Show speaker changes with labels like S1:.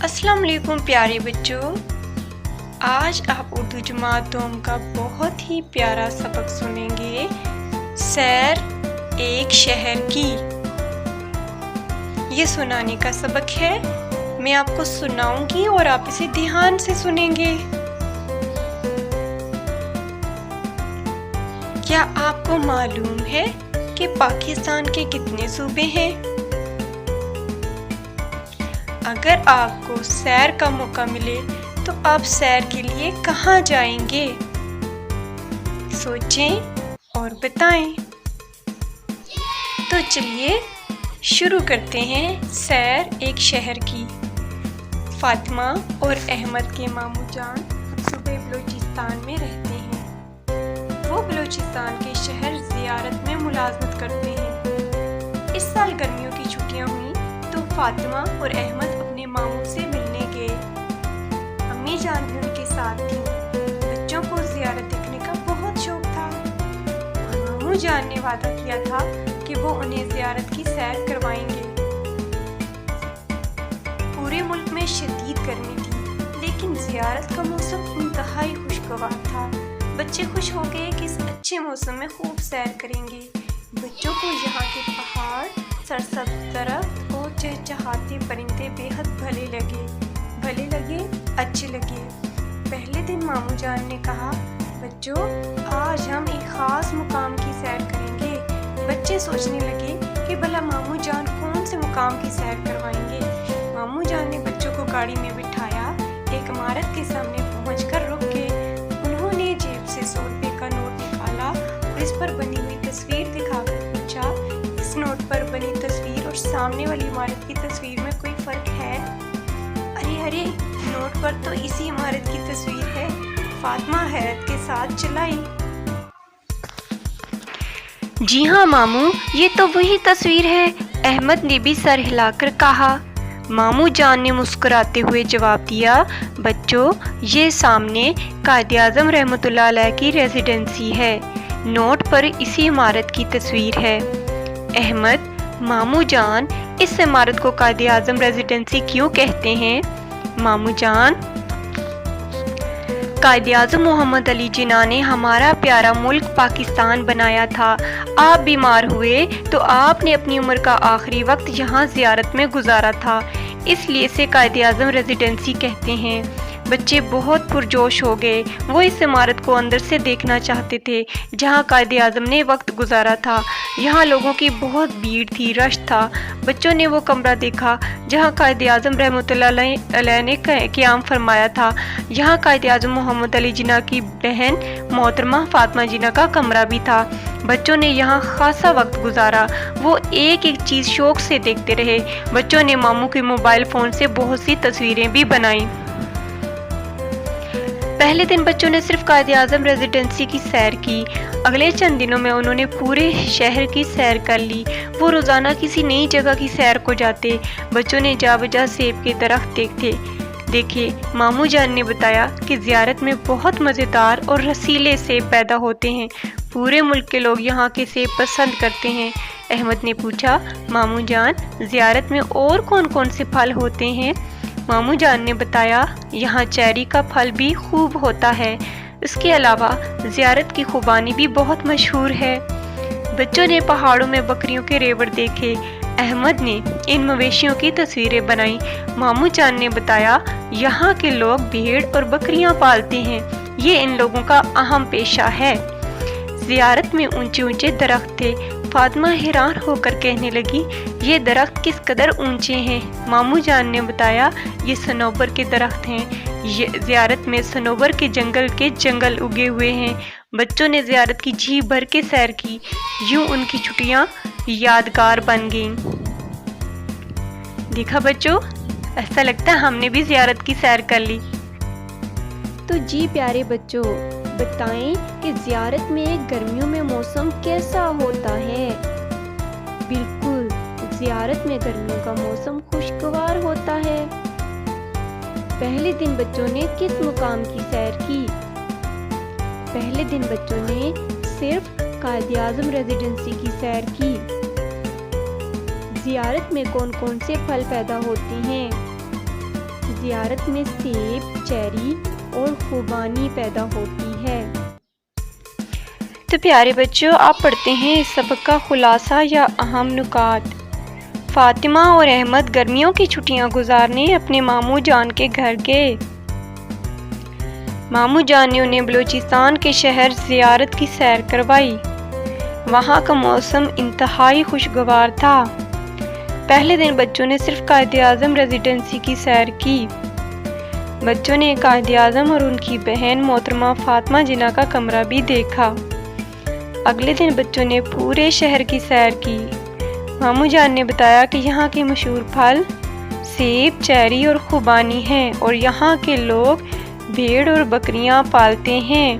S1: अस्सलाम वालेकुम प्यारे बच्चों, आज आप उर्दू जमात दोम का बहुत ही प्यारा सबक सुनेंगे। सैर एक शहर की। ये सुनाने का सबक है। मैं आपको सुनाऊंगी और आप इसे ध्यान से सुनेंगे। क्या आपको मालूम है कि पाकिस्तान के कितने सूबे हैं? अगर आपको सैर का मौका मिले तो आप सैर के लिए कहाँ जाएंगे? सोचें और बताएं। तो चलिए शुरू करते हैं सैर एक शहर की। फातिमा और अहमद के मामू जान सूबे बलूचिस्तान में रहते हैं। वो बलूचिस्तान के शहर ज़ियारत में मुलाजमत करते हैं। इस साल गर्मियों की छुट्टियां हुई तो फातिमा और अहमद अपने मामू से मिलने गए। अम्मी जान भी उनके साथ थी। बच्चों को ज़ियारत देखने का बहुत शौक था। मामू जान ने वादा किया था कि वो उन्हें ज़ियारत की सैर करवाएंगे। पूरे मुल्क में शदीद गर्मी थी, लेकिन ज़ियारत का मौसम इंतहाई खुशगवार था। बच्चे खुश हो गए कि इस अच्छे मौसम में खूब सैर करेंगे। बच्चों को यहाँ के पहाड़, सरसब्ज़ दरख्त और चहचहाते परिंदे बेहद भले लगे, अच्छे लगे। पहले दिन मामू जान ने कहा, बच्चों आज हम एक ख़ास मुकाम की सैर करेंगे। बच्चे सोचने लगे कि भला मामू जान कौन से मुकाम की सैर करवाएंगे। मामू जान ने बच्चों को गाड़ी में बिठाया। एक इमारत के सामने पहुंचकर रुक गए। उन्होंने जेब से 100 रुपये का नोट निकाला और इस पर बनी हुई तस्वीर दिखाकर पूछा, इस नोट पर बनी तस्वीर और सामने वाली इमारत की तस्वीर में कोई फर्क है? अरे नोट पर तो इसी इमारत की तस्वीर है। फातिमा हैरत के साथ चिल्लाई, जी हाँ मामू, ये तो वही तस्वीर है। अहमद ने भी सर हिलाकर कहा। मामू जान ने मुस्कुराते हुए जवाब दिया, बच्चों ये सामने कायद-ए-आज़म रहमतुल्लाह अलैह की रेजिडेंसी है। नोट पर इसी इमारत की तस्वीर है। अहमद, मामू जान इस इमारत को कायद-ए-आज़म रेजिडेंसी क्यों कहते हैं? मामू जान, कायद-ए-आज़म मोहम्मद अली जिन्ना ने हमारा प्यारा मुल्क पाकिस्तान बनाया था। आप बीमार हुए तो आपने अपनी उम्र का आखिरी वक्त यहाँ ज़ियारत में गुजारा था, इसलिए इसे कायद-ए-आज़म रेजिडेंसी कहते हैं। बच्चे बहुत पुरजोश हो गए। वो इस इमारत को अंदर से देखना चाहते थे जहाँ कायद-ए-आज़म ने वक्त गुजारा था। यहाँ लोगों की बहुत भीड़ थी, रश था। बच्चों ने वो कमरा देखा जहाँ कायद-ए-आज़म रहमतुल्लाह अलैह ने क़याम फरमाया था। यहाँ कायद-ए-आज़म मोहम्मद अली जिन्ना की बहन मोहतरमा फातिमा जिन्ना का कमरा भी था। बच्चों ने यहाँ खासा वक्त गुजारा। वो एक एक चीज़ शौक से देखते रहे। बच्चों ने मामू के मोबाइल फ़ोन से बहुत सी तस्वीरें भी बनाई। पहले दिन बच्चों ने सिर्फ कायद-ए-आज़म रेजिडेंसी की सैर की। अगले चंद दिनों में उन्होंने पूरे शहर की सैर कर ली। वो रोज़ाना किसी नई जगह की सैर को जाते। बच्चों ने जा बजा सेब के दरख्त देखे। मामू जान ने बताया कि ज़ियारत में बहुत मज़ेदार और रसीले सेब पैदा होते हैं। पूरे मुल्क के लोग यहाँ के सेब पसंद करते हैं। अहमद ने पूछा, मामू जान ज़ियारत में और कौन कौन से फल होते हैं? मामू जान ने बताया, यहाँ चेरी का फल भी खूब होता है। इसके अलावा ज़ियारत की खुबानी भी बहुत मशहूर है। बच्चों ने पहाड़ों में बकरियों के रेवड़ देखे। अहमद ने इन मवेशियों की तस्वीरें बनाई। मामू जान ने बताया, यहाँ के लोग भेड़ और बकरियाँ पालते हैं। ये इन लोगों का अहम पेशा है। ज़ियारत में ऊंचे ऊंचे दरख्त थे। फातिमा हैरान होकर कहने लगी, ये दरख्त किस कदर ऊंचे हैं? मामू जान ने बताया, ये सनोबर के दरख्त हैं। ये ज़ियारत में सनोबर के जंगल उगे हुए हैं। बच्चों ने ज़ियारत की जी भर के सैर की। यूं उनकी छुट्टियां यादगार बन गईं। देखा बच्चों, ऐसा लगता है हमने भी ज़ियारत की सैर कर ली।
S2: तो जी प्यारे बच्चों, बताएं कि ज़ियारत में गर्मियों में मौसम कैसा होता है? बिल्कुल, ज़ियारत में गर्मियों का मौसम खुशगवार होता है। पहले दिन बच्चों ने किस मुकाम की सैर की? पहले दिन बच्चों ने सिर्फ कायद-ए-आज़म रेजिडेंसी की सैर की। ज़ियारत में कौन कौन से फल पैदा होते हैं? زیارت میں سیب، چیری اور خوبانی پیدا ہوتی ہے۔
S1: تو پیارے بچوں، آپ پڑھتے ہیں اس سبق کا خلاصہ یا اہم نکات۔ فاطمہ اور احمد گرمیوں کی چھٹیاں گزارنے اپنے ماموں جان کے گھر گئے۔ ماموں جان نے انہیں بلوچستان کے شہر زیارت کی سیر کروائی۔ وہاں کا موسم انتہائی خوشگوار تھا۔ پہلے دن بچوں نے صرف قائد اعظم ریزیڈنسی کی سیر کی۔ بچوں نے قائد اعظم اور ان کی بہن محترمہ فاطمہ جناح کا کمرہ بھی دیکھا۔ اگلے دن بچوں نے پورے شہر کی سیر کی۔ ماموں جان نے بتایا کہ یہاں کے مشہور پھل سیب، چیری اور خوبانی ہیں اور یہاں کے لوگ بھیڑ اور بکریاں پالتے ہیں۔